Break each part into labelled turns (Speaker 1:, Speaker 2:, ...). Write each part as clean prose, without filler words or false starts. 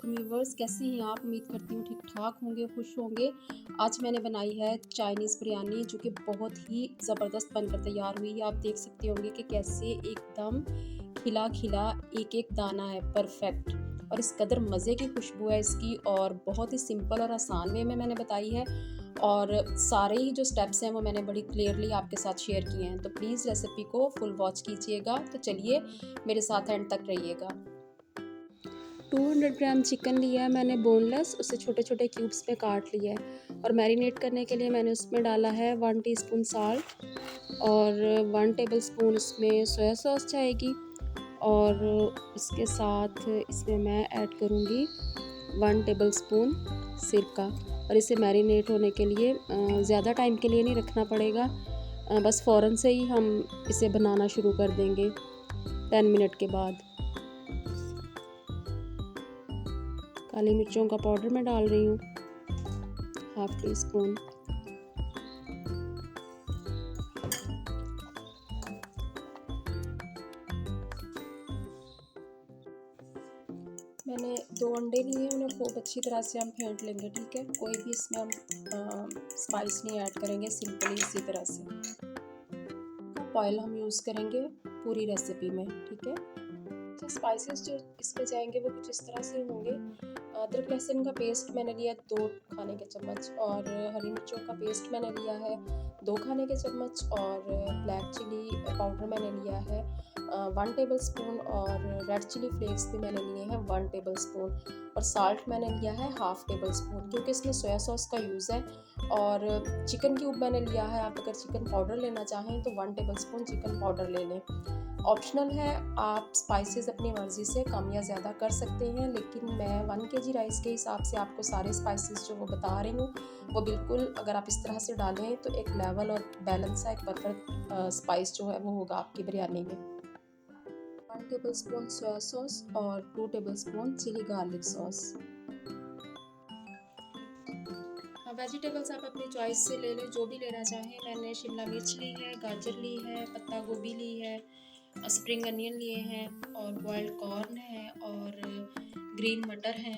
Speaker 1: वालेकुम व्यूवर्स, कैसे हैं आप? उम्मीद करती हूँ ठीक ठाक होंगे, खुश होंगे। आज मैंने बनाई है चाइनीज़ बिरयानी, जो कि बहुत ही ज़बरदस्त बनकर तैयार हुई है। आप देख सकते होंगे कि कैसे एकदम खिला खिला एक एक दाना है, परफेक्ट। और इस कदर मज़े की खुशबू है इसकी, और बहुत ही सिंपल और आसान वे में मैंने बताई है। और सारे ही जो स्टेप्स हैं वो मैंने बड़ी क्लियरली आपके साथ शेयर किए हैं। तो प्लीज़ रेसिपी को फुल वॉच कीजिएगा। तो चलिए मेरे साथ एंड तक रहिएगा। 200 ग्राम चिकन लिया है मैंने बोनलेस, उसे छोटे छोटे क्यूब्स में काट लिया है। और मैरिनेट करने के लिए मैंने उसमें डाला है 1 टीस्पून साल्ट, और 1 टेबलस्पून इसमें सोया सॉस जाएगी। और इसके साथ इसमें मैं ऐड करूँगी 1 टेबलस्पून सिरका। और इसे मैरिनेट होने के लिए ज़्यादा टाइम के लिए नहीं रखना पड़ेगा, बस फ़ौरन से ही हम इसे बनाना शुरू कर देंगे 10 मिनट के बाद। काली मिर्चों का पाउडर मैं डाल रही हूँ 1/2 टीस्पून। मैंने 2 अंडे लिए हैं, उन्हें खूब अच्छी तरह से हम फेंट लेंगे, ठीक है। कोई भी इसमें हम स्पाइस नहीं ऐड करेंगे, सिंपली इसी तरह से। ऑयल हम यूज़ करेंगे पूरी रेसिपी में, ठीक है। तो स्पाइसेस जो इसमें जाएंगे वो कुछ इस तरह से होंगे। अदरक लहसुन का पेस्ट मैंने लिया 2 खाने के चम्मच, और हरी मिर्चों का पेस्ट मैंने लिया है 2 खाने के चम्मच, और ब्लैक चिली पाउडर मैंने लिया है 1 टेबलस्पून, और रेड चिली फ्लेक्स भी मैंने लिए हैं 1 टेबलस्पून, और साल्ट मैंने लिया है 1/2 टेबलस्पून, क्योंकि इसमें सोया सॉस का यूज़ है। और चिकन क्यूब मैंने लिया है, आप अगर चिकन पाउडर लेना चाहें तो 1 टेबलस्पून चिकन पाउडर ले लें। ऑप्शनल है, आप स्पाइसेस अपनी मर्ज़ी से कम या ज़्यादा कर सकते हैं, लेकिन मैं 1 केजी राइस के हिसाब से आपको सारे स्पाइसेस जो वो बता रही हूँ वो बिल्कुल अगर आप इस तरह से डालें तो एक लेवल और बैलेंस सा एक परफेक्ट स्पाइस जो है वो होगा आपकी बिरयानी में। 1 टेबलस्पून सोया सॉस और 2 tablespoon chilli garlic sauce. Vegetables आप अपनी चॉइस से ले लें, जो भी लेना चाहें। मैंने शिमला मिर्च ली है, गाजर ली है, पत्ता गोभी ली है, स्प्रिंग अनियन लिए हैं, और बॉइल्ड कॉर्न है, और ग्रीन मटर हैं,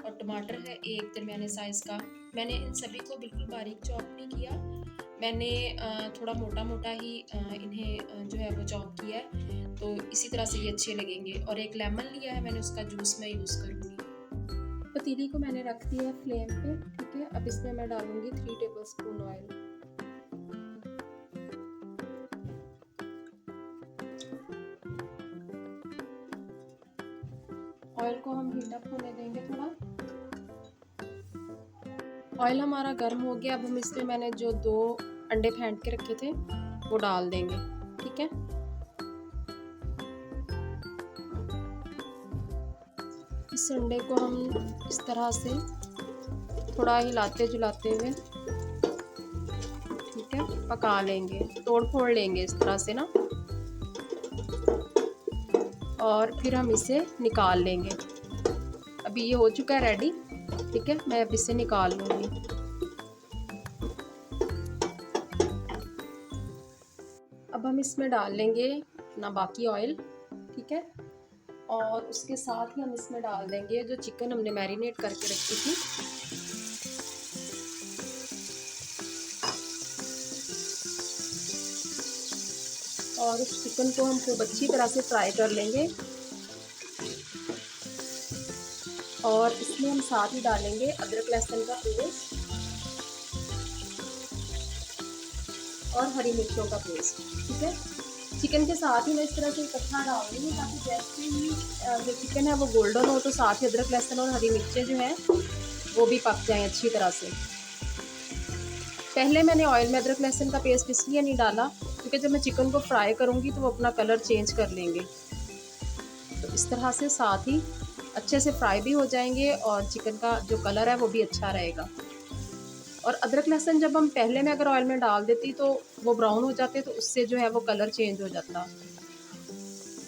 Speaker 1: और टमाटर है एक दरमियाने साइज़ का। मैंने इन सभी को बिल्कुल बारीक चॉप नहीं किया, मैंने थोड़ा मोटा मोटा ही इन्हें जो है वो चॉप किया है, तो इसी तरह से ये अच्छे लगेंगे। और एक लेमन लिया है मैंने, उसका जूस मैं यूज़ करूँगी। पतीली को मैंने रख दिया है फ्लेम पे, ठीक है। अब इसमें मैं डालूँगी 3 टेबलस्पून ऑयल। ऑयल को हम हीट अप होने देंगे थोड़ा। ऑयल हमारा गर्म हो गया। अब हम इसमें मैंने जो 2 अंडे फेंट के रखे थे वो डाल देंगे, ठीक है। इस अंडे को हम इस तरह से थोड़ा हिलाते जुलाते हुए, ठीक है, पका लेंगे, तोड़ फोड़ लेंगे इस तरह से ना, और फिर हम इसे निकाल लेंगे। अभी ये हो चुका है रेडी, ठीक है। मैं अब इसे निकाल लूँगी। अब हम इसमें डाल लेंगे अपना बाकी ऑयल, ठीक है। और उसके साथ ही हम इसमें डाल देंगे जो चिकन हमने मैरिनेट करके रखी थी। और उस चिकन को हम खूब अच्छी तरह से फ्राई कर लेंगे, और इसमें हम साथ ही डालेंगे अदरक लहसुन का पेस्ट और हरी मिर्चों का पेस्ट, ठीक है। चिकन के साथ ही मैं इस तरह से इकट्ठा डाल रही हूँ, ताकि जैसे ही जो चिकन है वो गोल्डन हो तो साथ ही अदरक लहसुन और हरी मिर्चें जो हैं वो भी पक जाएँ अच्छी तरह से। पहले मैंने ऑयल में अदरक लहसुन का पेस्ट इसलिए नहीं डाला क्योंकि जब मैं चिकन को फ्राई करूँगी तो वो अपना कलर चेंज कर लेंगे। तो इस तरह से साथ ही अच्छे से फ्राई भी हो जाएंगे, और चिकन का जो कलर है वो भी अच्छा रहेगा। और अदरक लहसुन जब हम पहले में अगर ऑयल में डाल देती तो वो ब्राउन हो जाते, तो उससे जो है वो कलर चेंज हो जाता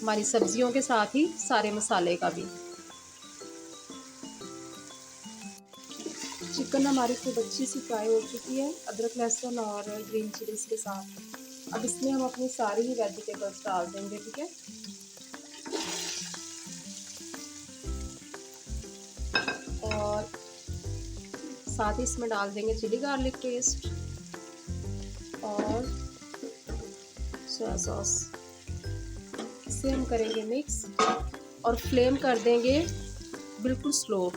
Speaker 1: हमारी सब्जियों के साथ ही सारे मसाले का भी। चिकन हमारी खूब अच्छी सी फ्राई हो चुकी है अदरक लहसुन और ग्रीन चिलीज के साथ। अब इसमें हम अपनी सारी ही वेजिटेबल्स डाल देंगे, ठीक है। साथ ही इसमें डाल देंगे चिली गार्लिक पेस्ट और सोया सॉस। इसे हम करेंगे मिक्स और फ्लेम कर देंगे बिल्कुल स्लो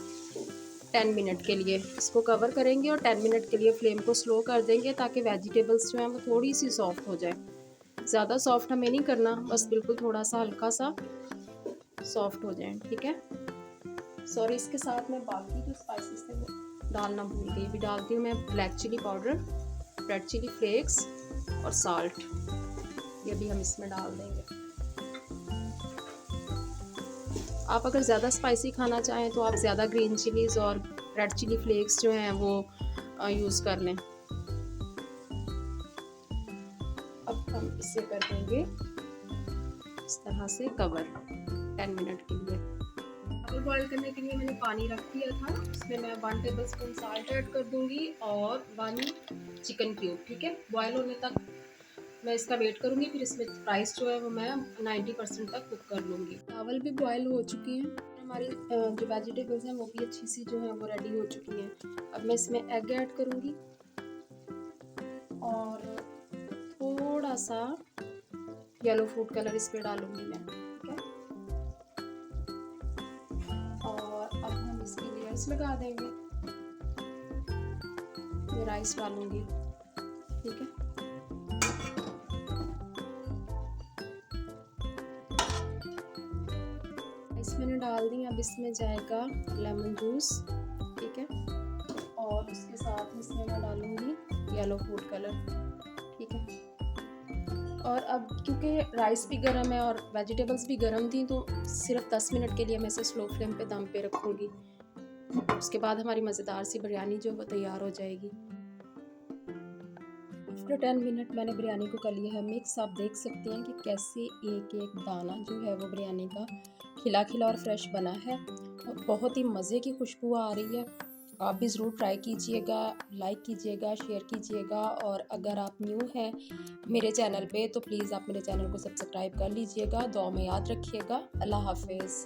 Speaker 1: 10 मिनट के लिए। इसको कवर करेंगे और 10 मिनट के लिए फ्लेम को स्लो कर देंगे ताकि वेजिटेबल्स जो हैं वो थोड़ी सी सॉफ्ट हो जाए। ज़्यादा सॉफ्ट हमें नहीं करना, बस बिल्कुल थोड़ा सा हल्का सा सॉफ्ट हो जाए, ठीक है। सॉरी, इसके साथ मैं बाकी जो स्पाइसेस थे वो डालना भूल गई। अभी डालती हूँ मैं black chilli powder, red chilli flakes और साल्ट। ये भी हम इसमें डाल देंगे। आप अगर ज़्यादा स्पाइसी खाना चाहें तो आप ज़्यादा ग्रीन चिलीज़ और रेड चिली फ्लेक्स जो हैं वो यूज़ कर लें। अब हम इसे कर देंगे इस तरह से कवर 10 मिनट के लिए। चावल बॉईल करने के लिए मैंने पानी रख दिया था, इसमें मैं 1 टेबलस्पून साल्ट ऐड कर दूंगी और 1 चिकन क्यूब, ठीक है। बॉईल होने तक मैं इसका वेट करूंगी, फिर इसमें राइस जो है वो मैं 90% तक कुक कर लूँगी। चावल भी बॉईल हो चुके हैं, हमारी जो वेजिटेबल्स हैं वो भी अच्छी सी जो है वो रेडी हो चुकी हैं। अब मैं इसमें एग ऐड करूँगी और थोड़ा सा येलो फूड कलर इस पर डालूँगी मैं, ठीक है। और अब हम इसकी लेयर्स लगा देंगे। मैं राइस डालूँगी, ठीक है। मैंने डाल दी। अब इसमें जाएगा लेमन जूस, ठीक है। और उसके साथ इसमें मैं डालूँगी येलो फूड कलर, ठीक है। और अब क्योंकि राइस भी गर्म है और वेजिटेबल्स भी गर्म थी तो सिर्फ 10 मिनट के लिए मैं इसे स्लो फ्लेम पे दम पे रखूँगी। उसके बाद हमारी मज़ेदार सी बिरयानी जो वो तैयार हो जाएगी। आफ्टर 10 मिनट मैंने बिरयानी को कर लिया है मिक्स। आप देख सकते हैं कि कैसे एक एक दाना जो है वो बिरयानी का खिला खिला और फ्रेश बना है और बहुत ही मज़े की खुशबू आ रही है। आप भी ज़रूर ट्राई कीजिएगा, लाइक कीजिएगा, शेयर कीजिएगा। और अगर आप न्यू हैं मेरे चैनल पे तो प्लीज़ आप मेरे चैनल को सब्सक्राइब कर लीजिएगा। दुआ में याद रखिएगा। अल्लाह हाफिज़।